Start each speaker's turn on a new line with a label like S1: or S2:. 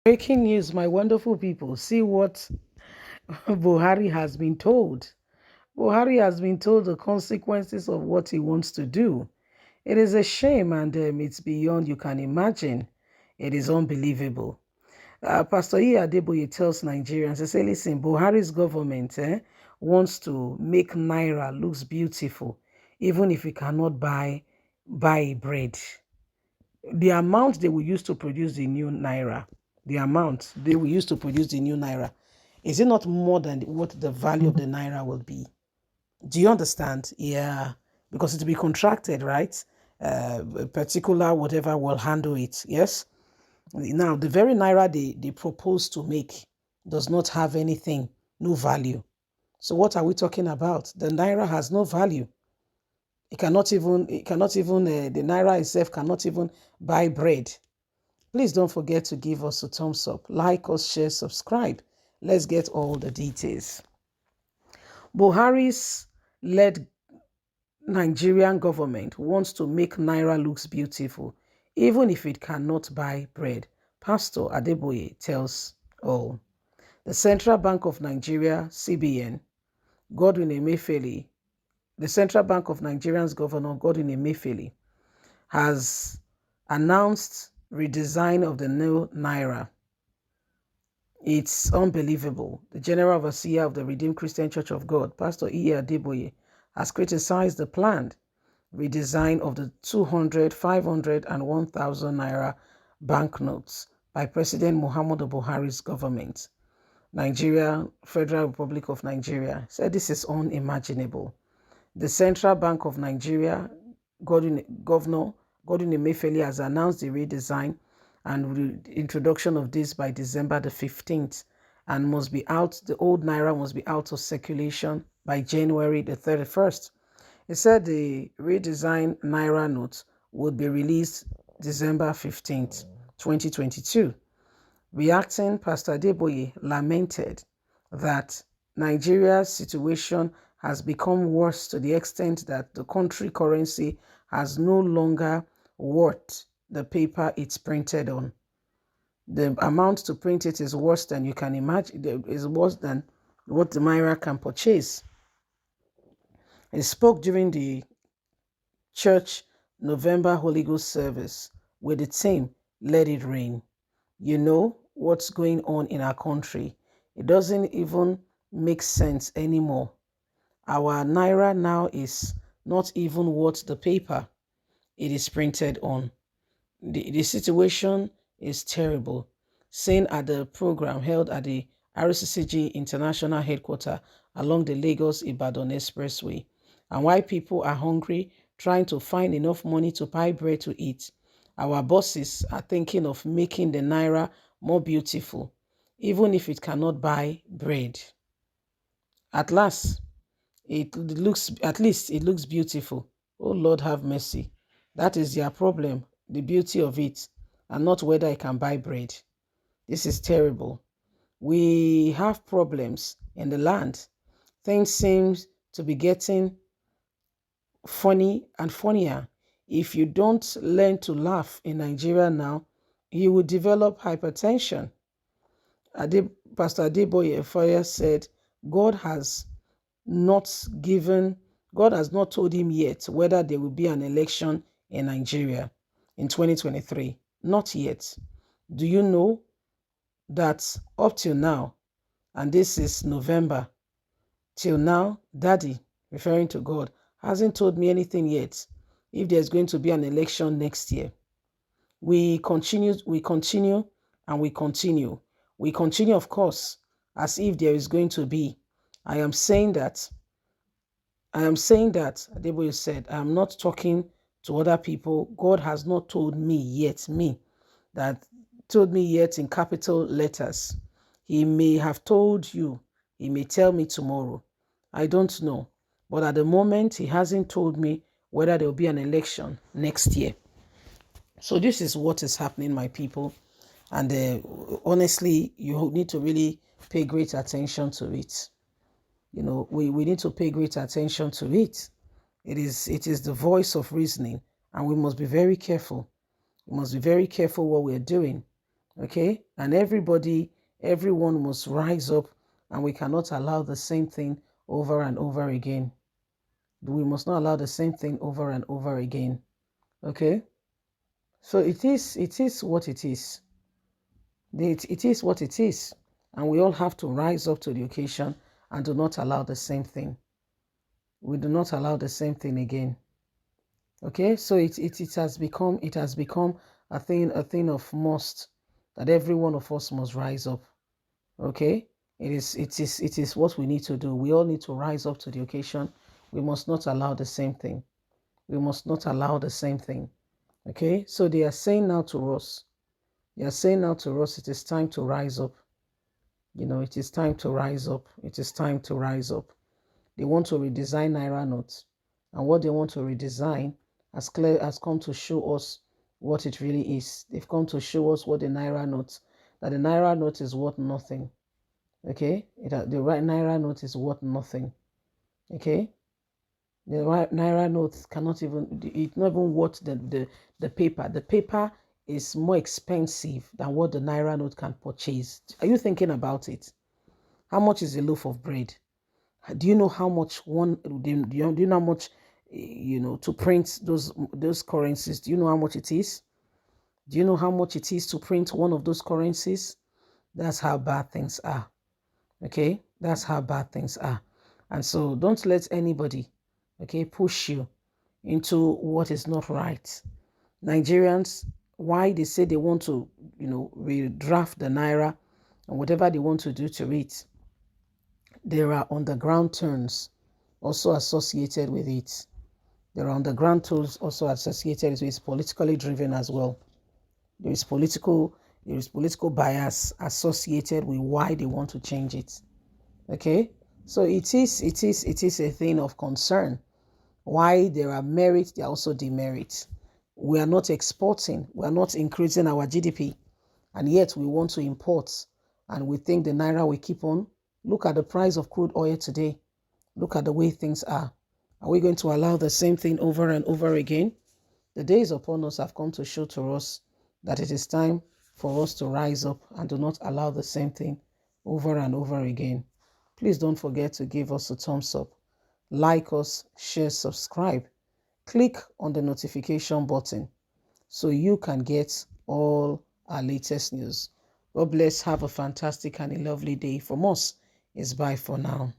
S1: Breaking news, my wonderful people. See what Buhari has been told. Buhari has been told the consequences of what he wants to do. It is a shame and it's beyond you can imagine. It is unbelievable. Pastor E. Adeboye tells Nigerians, he says, listen, Buhari's government wants to make Naira looks beautiful, even if we cannot buy bread. The amount they will use to produce the new Naira, the amount they will use to produce the new Naira, is it not more than what the value of the Naira will be? Do you understand? Yeah, because it will be contracted, right? A particular whatever will handle it. Yes. Now, the very Naira they propose to make does not have anything, no value. So what are we talking about? The Naira has no value. The Naira itself cannot even buy bread. Please don't forget to give us a thumbs up, like us, share, subscribe. Let's get all the details. Buhari's led Nigerian government wants to make Naira looks beautiful, even if it cannot buy bread. Pastor Adeboye tells all. The Central Bank of Nigeria, CBN, Godwin Emefiele, the Central Bank of Nigeria's governor, Godwin Emefiele, has announced redesign of the new Naira. It's unbelievable. The General Overseer of the Redeemed Christian Church of God, Pastor E. Adeboye, has criticized the planned redesign of the 200, 500, and 1,000 Naira banknotes by President Muhammadu Buhari's government. Nigeria, Federal Republic of Nigeria, said this is unimaginable. The Central Bank of Nigeria, Governor Godwin Emefiele, has announced the redesign and introduction of this by December the 15th and must be out. The old Naira must be out of circulation by January the 31st. He said the redesigned Naira note would be released December 15th, 2022. Reacting, Pastor Adeboye lamented that Nigeria's situation has become worse to the extent that the country currency has no longer worth the paper it's printed on. The amount to print it is worse than you can imagine, is worse than what the Naira can purchase. He spoke during the church November Holy Ghost service with the theme, Let It Rain. You know what's going on in our country. It doesn't even make sense anymore. Our Naira now is not even worth the paper it is printed on. The situation is terrible. Saying at the program held at the RCCG International Headquarters along the Lagos-Ibadan Expressway, and why people are hungry, trying to find enough money to buy bread to eat. Our bosses are thinking of making the Naira more beautiful, even if it cannot buy bread. At least it looks beautiful. Oh Lord, have mercy. That is their problem, the beauty of it, and not whether I can buy bread. This is terrible. We have problems in the land. Things seem to be getting funny and funnier. If you don't learn to laugh in Nigeria now, you will develop hypertension. Pastor Adeboye said, God has not told him yet whether there will be an election in Nigeria in 2023. Not yet. Do you know that up till now, and this is November, till now, Daddy, referring to God, hasn't told me anything yet if there's going to be an election next year. We continue, and we continue. We continue, of course, as if there is going to be. I am saying that, Adeboye said, I am not talking to other people. God has not told me yet, told me yet in capital letters. He may have told you. He may tell me tomorrow. I don't know. But at the moment, he hasn't told me whether there will be an election next year. So this is what is happening, my people. And honestly, you need to really pay great attention to it. You know, we need to pay great attention to it. It is the voice of reasoning, and we must be very careful. We must be very careful what we're doing. Okay? And everyone must rise up, and we cannot allow the same thing over and over again. We must not allow the same thing over and over again. Okay? So it is what it is. It is what it is. And we all have to rise up to the occasion and do not allow the same thing. We do not allow the same thing again. Okay, so it has become a thing of must, that every one of us must rise up. Okay, it is what we need to do. We all need to rise up to the occasion. We must not allow the same thing. We must not allow the same thing. Okay, so they are saying now to us. They are saying now to us, it is time to rise up. You know, it is time to rise up. It is time to rise up. They want to redesign Naira notes, and what they want to redesign has come to show us what it really is. They've come to show us what the Naira note, that the Naira note is worth nothing. Okay, the right Naira note is worth nothing. Okay, the right Naira note cannot even, it's not even worth the paper. The paper is more expensive than what the Naira note can purchase. Are you thinking about it? How much is a loaf of bread? Do you know how much do you know how much, to print those currencies? Do you know how much it is? Do you know how much it is to print one of those currencies? That's how bad things are. Okay, that's how bad things are. And so don't let anybody, okay, push you into what is not right. Nigerians, why they say they want to, redraft the Naira and whatever they want to do to it, there are underground turns also associated with it. There are underground tools also associated with it. It's politically driven as well. There is political bias associated with why they want to change it. Okay, so it is a thing of concern. Why there are merits, there are also demerits. We are not exporting, we are not increasing our GDP, and yet we want to import, and we think the Naira will keep on. Look at the price of crude oil today. Look at the way things are. Are we going to allow the same thing over and over again? The days upon us have come to show to us that it is time for us to rise up and do not allow the same thing over and over again. Please don't forget to give us a thumbs up, like us, share, subscribe. Click on the notification button so you can get all our latest news. God bless. Have a fantastic and a lovely day. From us, it's bye for now.